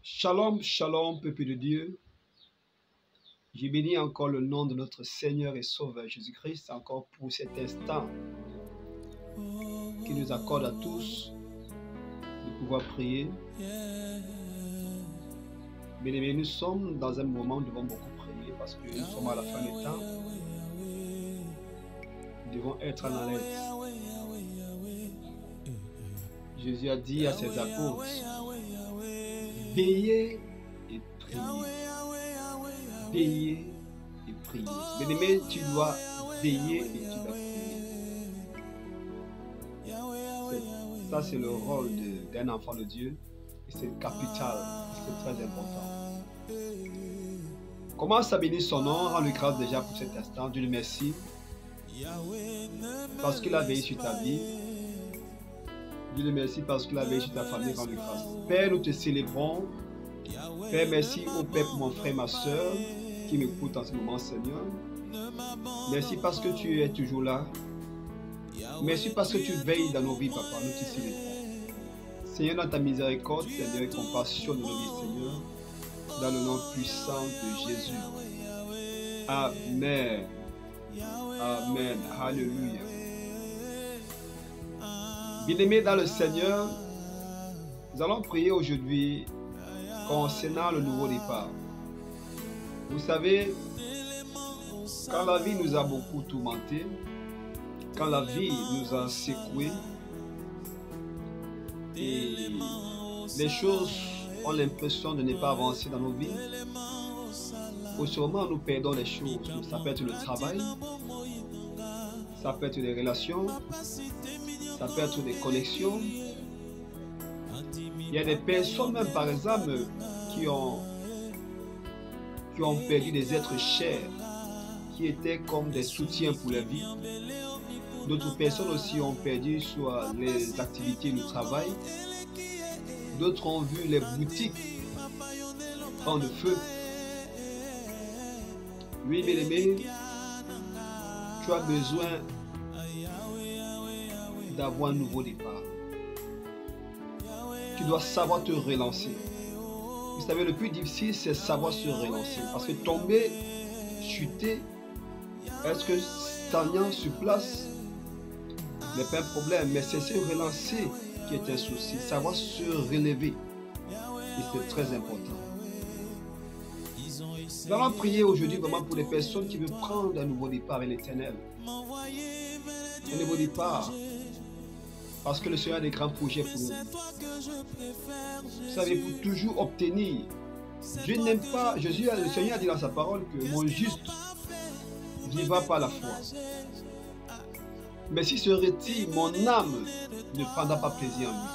Shalom, shalom, peuple de Dieu. Je bénis encore le nom de notre Seigneur et Sauveur Jésus-Christ, encore pour cet instant qui nous accorde à tous de pouvoir prier. Bien-aimés, nous sommes dans un moment où nous devons beaucoup prier parce que nous sommes à la fin du temps. Nous devons être en alerte. Jésus a dit à ses apôtres, veillez et priez. Veillez et priez. Bien-aimé, tu dois veiller et tu dois prier. Ça, c'est le rôle d'un enfant de Dieu et c'est capital, c'est très important. Commence à bénir son nom, rends-lui grâce déjà pour cet instant. Dieu le merci parce qu'il a veillé sur ta vie. Dieu le merci parce qu'il a veillé sur ta famille, rends-lui grâce. Père, nous te célébrons. Père, merci au Père pour mon frère et ma soeur qui m'écoutent en ce moment, Seigneur. Merci parce que tu es toujours là. Merci parce que tu veilles dans nos vies, Papa. Nous te célébrons. Seigneur, dans ta miséricorde, Seigneur, et compassion de nos vies, Seigneur, dans le nom puissant de Jésus. Amen. Amen. Alléluia. Bien-aimés dans le Seigneur, nous allons prier aujourd'hui concernant le nouveau départ. Vous savez, quand la vie nous a beaucoup tourmentés, quand la vie nous a secoués, et les choses ont l'impression de ne pas avancer dans nos vies, au moment où nous perdons les choses, ça peut être le travail, ça peut être des relations, ça peut être des connexions. Il y a des personnes même par exemple qui ont perdu des êtres chers, qui étaient comme des soutiens pour la vie. D'autres personnes aussi ont perdu soit les activités du travail. D'autres ont vu les boutiques prendre feu. Oui, bien-aimé, tu as besoin d'avoir un nouveau départ. Tu dois savoir te relancer. Vous savez, le plus difficile, c'est savoir se relancer. Parce que tomber, chuter, est-ce que stagnant sur place n'est pas un problème, mais c'est se relancer qui est un souci. Savoir se relever. Et c'est très important. Nous allons prier aujourd'hui vraiment pour les personnes qui veulent prendre un nouveau départ avec l'Éternel. Un nouveau départ. Parce que le Seigneur a des grands projets pour nous. Vous savez, pour toujours obtenir. Dieu n'aime pas, le Seigneur a dit dans sa parole que mon juste vivra par la foi. Mais s'il se retire, mon âme ne prendra pas plaisir en lui.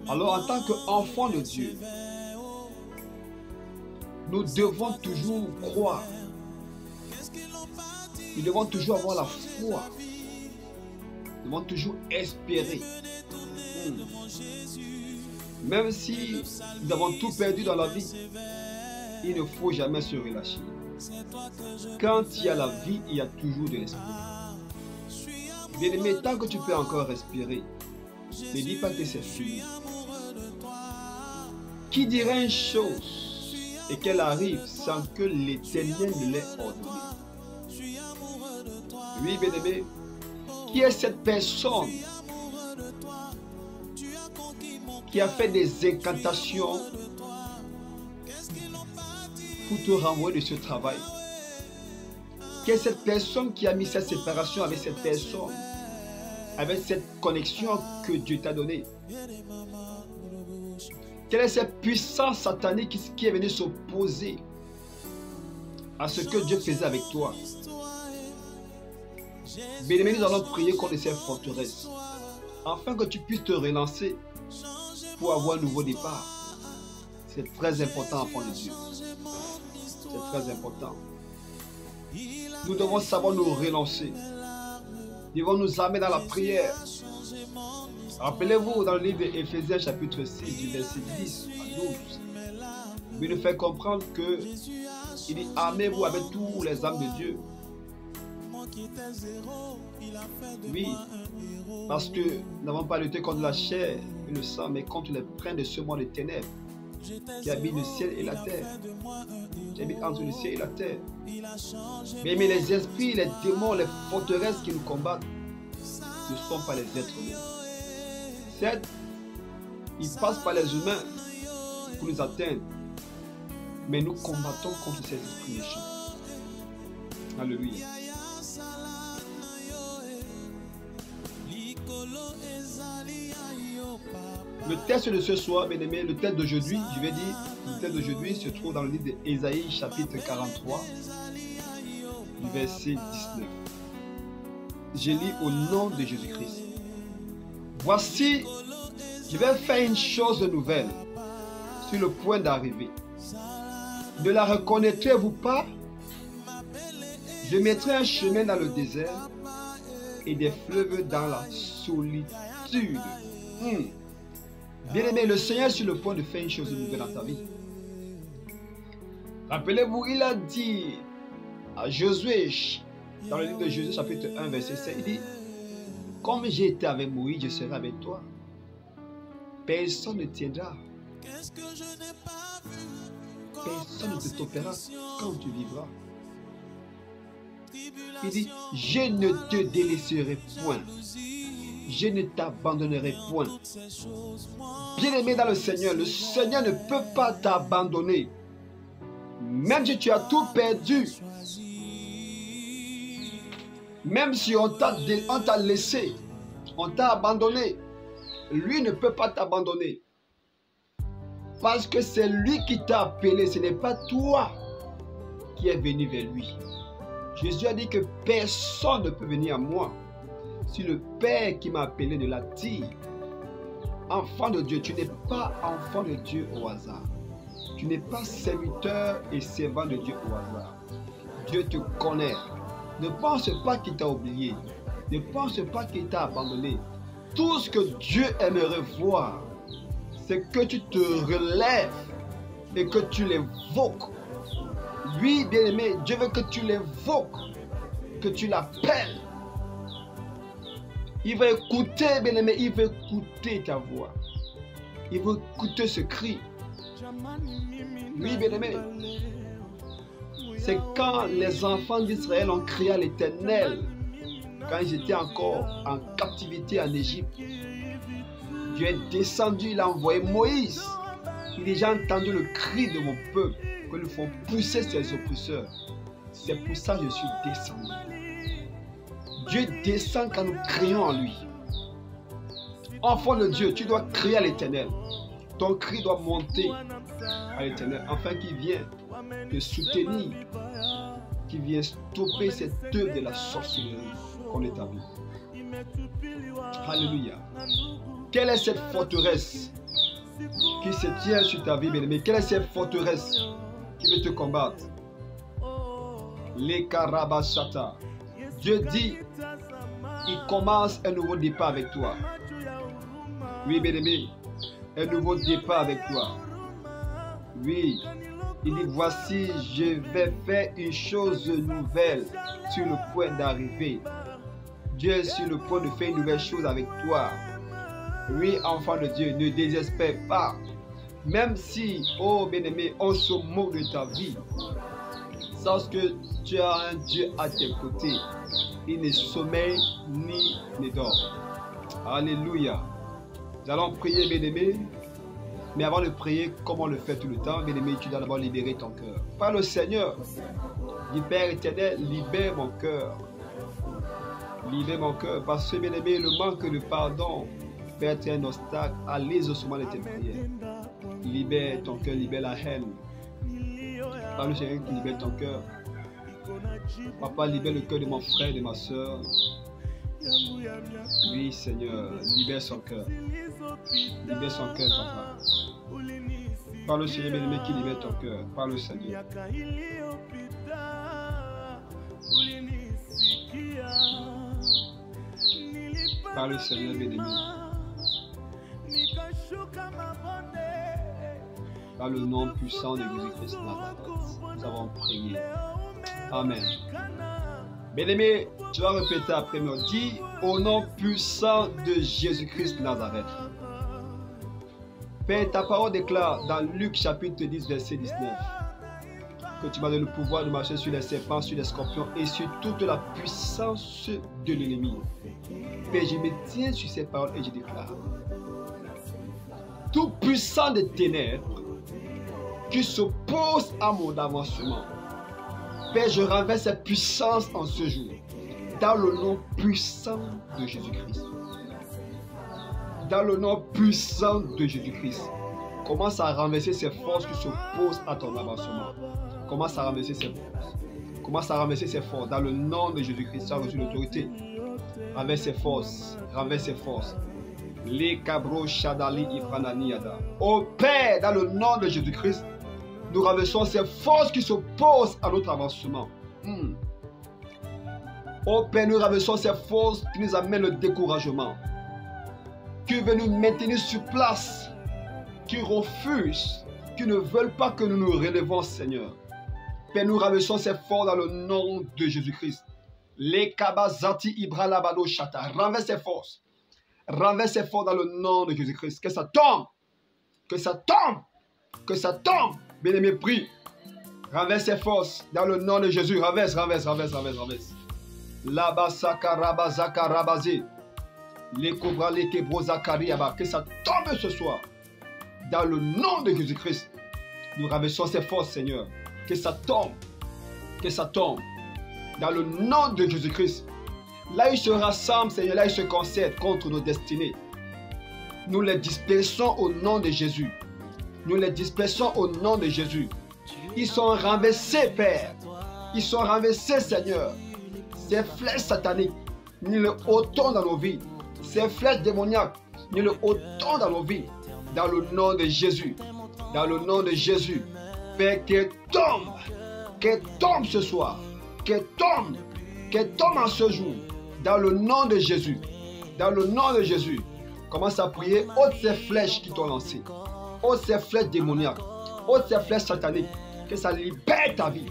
Alors en tant qu'enfant de Dieu, nous devons toujours croire. Nous devons toujours avoir la foi. Nous devons toujours espérer. Même si nous avons tout perdu dans la vie, il ne faut jamais se relâcher. Quand il y a la vie, il y a toujours de l'espoir. Bien-aimé, tant que tu peux encore respirer, ne dis pas que c'est fini. Qui dirait une chose et qu'elle arrive sans que l'Éternel ne l'ait ordonné? Oui, bien-aimé. Qui est cette personne qui a fait des incantations pour te renvoyer de ce travail? Qui est cette personne qui a mis cette séparation avec cette personne, avec cette connexion que Dieu t'a donnée? Quelle est cette puissance satanique qui est venue s'opposer à ce que Dieu faisait avec toi? Bien-aimé, nous allons prier contre ces forteresses, afin que tu puisses te relancer pour avoir un nouveau départ. C'est très important, enfant de Dieu. C'est très important. Nous devons savoir nous relancer. Nous devons nous amener dans la prière. Rappelez-vous dans le livre d'Éphésiens chapitre 6, du verset 10 à 12. Il nous fait comprendre que il dit, armez-vous avec tous les âmes de Dieu. Oui, parce que nous n'avons pas lutté contre la chair et le sang, mais contre les princes de ce monde de ténèbres, qui habite le ciel et la terre, qui habite entre le ciel et la terre. Mais les esprits, les démons, les forteresses qui nous combattent ne sont pas les êtres humains. Certes, ils passent par les humains pour nous atteindre, mais nous combattons contre ces esprits méchants. Alléluia. Le texte de ce soir, bien aimé, le texte d'aujourd'hui, je vais dire, le texte d'aujourd'hui se trouve dans le livre d'Ésaïe, chapitre 43, du verset 19. Je lis au nom de Jésus-Christ. Voici, je vais faire une chose nouvelle sur le point d'arriver. Ne la reconnaîtrez-vous pas? Je mettrai un chemin dans le désert et des fleuves dans la solitude. Bien-aimé, le Seigneur est sur le point de faire une chose nouvelle dans ta vie. Rappelez-vous, il a dit à Josué, dans le livre de Josué, chapitre 1, verset 7, il dit, comme j'ai été avec Moïse, je serai avec toi. Personne ne tiendra. Personne ne te stoppera quand tu vivras. Il dit, je ne te délaisserai point. Je ne t'abandonnerai point. Bien-aimé dans le Seigneur ne peut pas t'abandonner. Même si tu as tout perdu, même si on t'a laissé, on t'a abandonné, lui ne peut pas t'abandonner. Parce que c'est lui qui t'a appelé, ce n'est pas toi qui es venu vers lui. Jésus a dit que personne ne peut venir à moi si le Père qui m'a appelé ne l'attire. Enfant de Dieu, tu n'es pas enfant de Dieu au hasard. Tu n'es pas serviteur et servant de Dieu au hasard. Dieu te connaît. Ne pense pas qu'il t'a oublié. Ne pense pas qu'il t'a abandonné. Tout ce que Dieu aimerait voir, c'est que tu te relèves et que tu l'évoques. Lui, bien-aimé, Dieu veut que tu l'évoques, que tu l'appelles. Il va écouter, bien-aimé, il va écouter ta voix. Il va écouter ce cri. Oui, bien-aimé, c'est quand les enfants d'Israël ont crié à l'Éternel, quand ils étaient encore en captivité en Égypte. Dieu est descendu, il a envoyé Moïse. Il a déjà entendu le cri de mon peuple, que nous font pousser ses oppresseurs. C'est pour ça que je suis descendu. Dieu descend quand nous crions en lui. Enfant de Dieu, tu dois crier à l'Éternel. Ton cri doit monter à l'Éternel, afin qu'il vienne te soutenir, qu'il vienne stopper cette œuvre de la sorcellerie qu'on établit. Alléluia. Quelle est cette forteresse qui se tient sur ta vie, bien-aimé? Quelle est cette forteresse qui veut te combattre? Les Karabashata. Dieu dit, il commence un nouveau départ avec toi. Oui, bien-aimé, un nouveau départ avec toi. Oui, il dit, voici, je vais faire une chose nouvelle sur le point d'arriver. Dieu est sur le point de faire une nouvelle chose avec toi. Oui, enfant de Dieu, ne désespère pas. Même si, oh bien-aimé, on se moque de ta vie, sache que tu as un Dieu à tes côtés. Il ne sommeille ni ne dort. Alléluia. Nous allons prier, bien-aimé. Mais avant de prier, comme on le fait tout le temps, bien-aimé, tu dois d'abord libérer ton cœur. Par le Seigneur, dis Père éternel, libère mon cœur. Libère mon cœur, parce que, bien-aimé, le manque de pardon peut être un obstacle à l'exaucement de tes prières. Libère ton cœur, libère la haine. Par le Seigneur qui libère ton cœur. Papa, libère le cœur de mon frère et de ma soeur. Oui, Seigneur, libère son cœur. Libère son cœur, papa. Par le Seigneur bien-aimé qui libère ton cœur. Par le Seigneur. Par le Seigneur bien-aimé. Par le nom puissant de Jésus-Christ Nazareth, nous avons prié. Amen. Bien-aimé, tu vas répéter après moi. Dis au nom puissant de Jésus-Christ Nazareth. Père, ta parole déclare dans Luc chapitre 10, verset 19, que tu m'as donné le pouvoir de marcher sur les serpents, sur les scorpions et sur toute la puissance de l'ennemi. Père, je me tiens sur ces paroles et je déclare: tout puissant des ténèbres qui s'oppose à mon avancement, Père, je renverse cette puissance en ce jour, dans le nom puissant de Jésus-Christ. Dans le nom puissant de Jésus-Christ, commence à renverser ces forces qui s'opposent à ton avancement. Commence à renverser ces forces. Commence à renverser ces forces. Dans le nom de Jésus-Christ, tu as reçu l'autorité. Renverse ces forces. Renverse ces forces. Les cabros shadali ifrananiada. Ô Père, dans le nom de Jésus-Christ, nous renversons ces forces qui s'opposent à notre avancement. Ô Père, nous renversons ces forces qui nous amènent le découragement, qui veulent nous maintenir sur place, qui refusent, qui ne veulent pas que nous nous relevons, Seigneur. Père, nous renversons ces forces dans le nom de Jésus-Christ. Les kabazati ibralabado shata. Renverse ces forces. Renverse ces forces dans le nom de Jésus-Christ. Que ça tombe. Que ça tombe. Que ça tombe. Bien-aimé, prie. Renverse ces forces dans le nom de Jésus. Renverse, renverse, renverse, renverse, renverse. Labasaka rabazaka rabazi. Les cobras, les kebros, zakariaba. Que ça tombe ce soir. Dans le nom de Jésus-Christ. Nous renversons ces forces, Seigneur. Que ça tombe. Que ça tombe. Dans le nom de Jésus-Christ. Là, ils se rassemblent, Seigneur. Là, ils se concertent contre nos destinées. Nous les dispersons au nom de Jésus. Nous les dispersons au nom de Jésus. Ils sont renversés, Père. Ils sont renversés, Seigneur. Ces flèches sataniques, nous les ôtons dans nos vies. Ces flèches démoniaques, nous les ôtons dans nos vies. Dans le nom de Jésus. Dans le nom de Jésus. Père, qu'elle tombe ce soir. Qu'elle tombe en ce jour. Dans le nom de Jésus. Dans le nom de Jésus. Commence à prier. Ôte ces flèches qui t'ont lancé. Ôte ces flèches démoniaques. Ôte ces flèches sataniques. Que ça libère ta vie.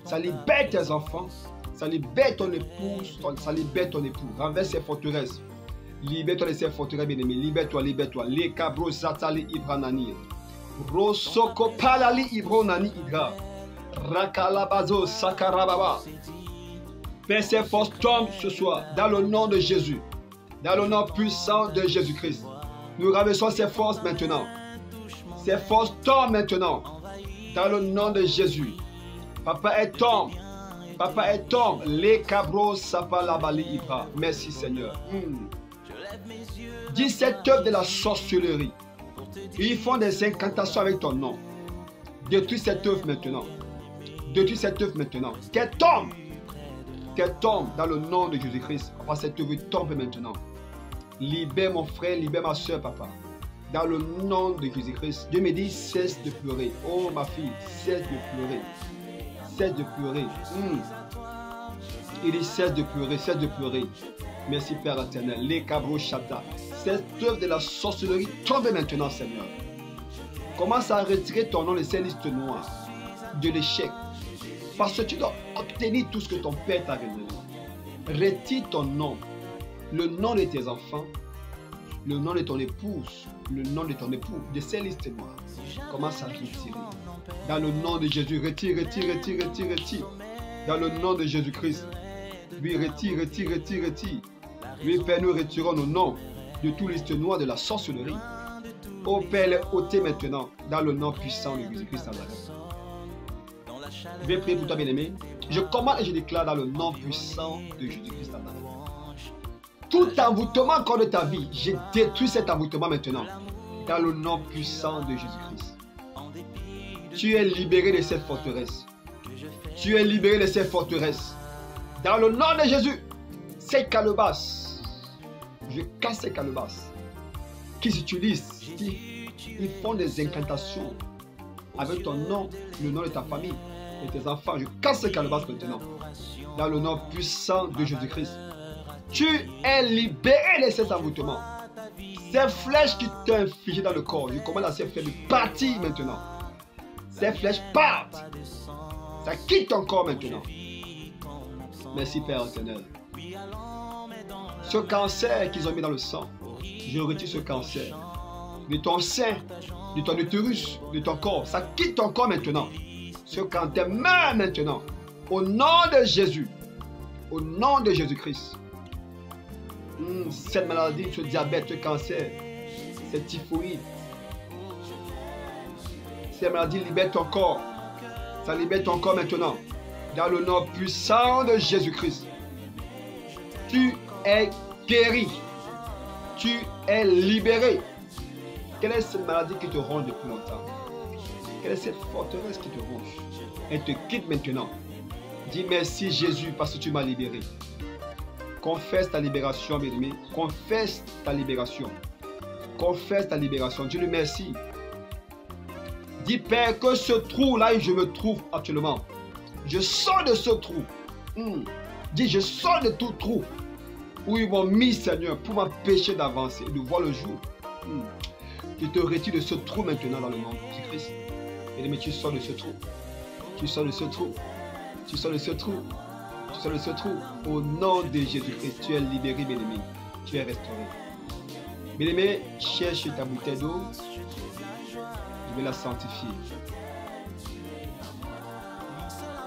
Ça libère tes enfants. Ça libère ton épouse. Ça libère ton époux. Renverse ces forteresses. Libère-toi de ces forteresses, bien-aimés. Libère-toi, libère-toi. Les cabros zatali ibranani. Rosoko palali ibronani idra. Rakalabazo sakarababa. Père, ces forces tombent ce soir dans le nom de Jésus. Dans le nom puissant de Jésus-Christ. Nous renversons ces forces maintenant. Ces forces tombent maintenant. Dans le nom de Jésus. Papa, elle tombe. Papa, elle tombe. Les cabros sapalabali ibra. Merci Seigneur. Dis cette œuvre de la sorcellerie. Ils font des incantations avec ton nom. Détruis cette œuvre maintenant. Détruis cette œuvre maintenant. Qu'elle tombe. Qu'elle tombe dans le nom de Jésus-Christ. Papa, cette œuvre tombe maintenant. Libère mon frère, libère ma soeur, papa. Dans le nom de Jésus-Christ. Dieu me dit, cesse de pleurer. Oh ma fille, cesse de pleurer. Cesse de pleurer. Il dit, cesse de pleurer, cesse de pleurer. Merci Père éternel. Les cabros chata. Cette œuvre de la sorcellerie tombe maintenant, Seigneur. Commence à retirer ton nom de ces listes noires. De l'échec. Parce que tu dois obtenir tout ce que ton Père t'a donné. Retire ton nom. Le nom de tes enfants. Le nom de ton épouse. Le nom de ton époux. De ces listes noires. Commence à retirer. Dans le nom de Jésus. Retire, retire, retire, retire, retire. Dans le nom de Jésus-Christ. Oui, retire, retire, retire, retire. Oui, Père, nous retirons nos noms de tout liste noire de la sorcellerie. Ô Père, les ôtez maintenant dans le nom puissant de Jésus-Christ. Je vais prier pour toi, bien-aimé. Je commande et je déclare dans le nom puissant de Jésus-Christ. Tout envoûtement encore de ta vie, je détruis cet envoûtement maintenant. Dans le nom puissant de Jésus-Christ. Tu es libéré de cette forteresse. Tu es libéré de cette forteresse. Dans le nom de Jésus. Ces calebasses. Je casse ces calebasses. Qui s'utilisent. Ils font des incantations. Avec ton nom, le nom de ta famille et tes enfants. Je casse ces calebasses maintenant. Dans le nom puissant de Jésus-Christ. Tu es libéré de cet envoûtement. Ces flèches qui t'ont infligé dans le corps, je commande à ces flèches de partir maintenant. Ces flèches partent. Ça quitte ton corps maintenant. Merci Père éternel. Ce cancer qu'ils ont mis dans le sang, je retire ce cancer. de ton sein, de ton utérus, de ton corps. Ça quitte ton corps maintenant. Sur quand tes mains maintenant. Au nom de Jésus. Au nom de Jésus-Christ. Cette maladie, ce diabète, ce cancer, cette typhoïde. Cette maladie libère ton corps. Ça libère ton corps maintenant. Dans le nom puissant de Jésus-Christ. Tu es guéri. Tu es libéré. Quelle est cette maladie qui te ronge depuis longtemps? Quelle est cette forteresse qui te ronge? Elle te quitte maintenant. Dis merci Jésus parce que tu m'as libéré. Confesse ta libération, bien-aimé. Confesse ta libération. Confesse ta libération. Dis-le merci. Dis Père que ce trou là où je me trouve actuellement, je sors de ce trou. Dis je sors de tout trou où ils m'ont mis Seigneur pour m'empêcher d'avancer et de voir le jour. Je te retire de ce trou maintenant dans le nom de Jésus-Christ. Bien-aimé, tu sors de ce trou. Tu sors de ce trou. Tu sors de ce trou. Tu sors de ce trou. Au nom de Jésus-Christ, tu es libéré, bien-aimé. Tu es restauré. Bien-aimé, cherche ta bouteille d'eau. Je vais la sanctifier.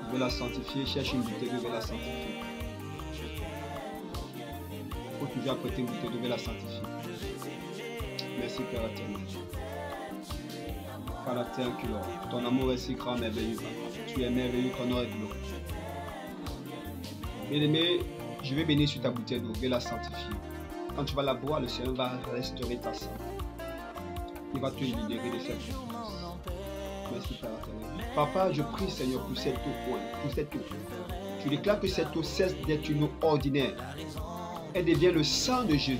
Je vais la sanctifier. Cherche une bouteille d'eau, je vais la sanctifier. Il faut toujours apprêter une bouteille d'eau, je vais la sanctifier. Merci Père éternel. Père éternel, ton amour est si grand, merveilleux. Tu es merveilleux, ton nom est glorieux. Bien-aimé, je vais bénir sur ta bouteille d'eau, je vais la sanctifier. Quand tu vas la boire, le Seigneur va restaurer ta santé. Il va te libérer de cette souffrance. Merci Père éternel. Papa, je prie Seigneur pour cette eau, pour cette eau. Tu déclares que cette eau cesse d'être une eau ordinaire. Elle devient le sang de Jésus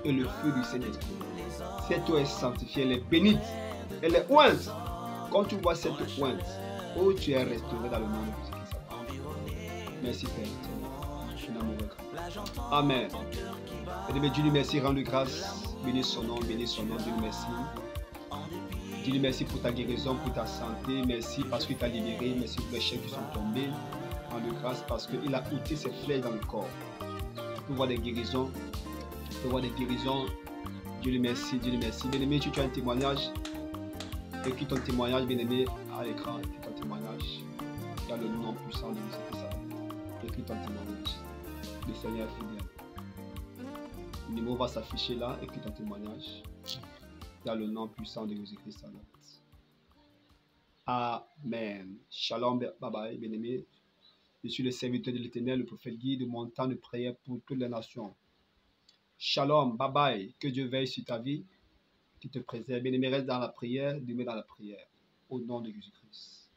et le feu du Saint-Esprit. Cette eau est sanctifiée, elle est bénite, elle est ointe. Quand tu vois cette ointe, oh, tu es restauré dans le nom de Jésus-Christ. Merci Père. Amen. Et Dieu lui merci, rends-lui grâce. Bénis son nom, Dieu lui merci. Dieu lui merci pour ta guérison, pour ta santé. Merci parce qu'il t'a libéré. Merci pour les chaînes qui sont tombées. Rends-lui grâce parce qu'il a ôté ses flèches dans le corps. Tu peux voir des guérisons. Tu peux voir des guérisons. Dieu lui merci, Dieu lui merci. Bien-aimé, tu as un témoignage. Écris ton témoignage, bien-aimé, à l'écran. Écris ton témoignage. Dans le nom puissant de Jésus-Christ. Écris ton témoignage. Le Seigneur est fidèle. Le numéro va s'afficher là. Écris ton témoignage. Dans le nom puissant de Jésus-Christ. Amen. Shalom, bye bye, bien-aimé. Je suis le serviteur de l'Éternel, le prophète Guy, de mon temps de prière pour toutes les nations. Shalom, bye bye. Que Dieu veille sur ta vie, qu'il te préserve. Bien-aimé, reste dans la prière, demeure dans la prière. Au nom de Jésus-Christ.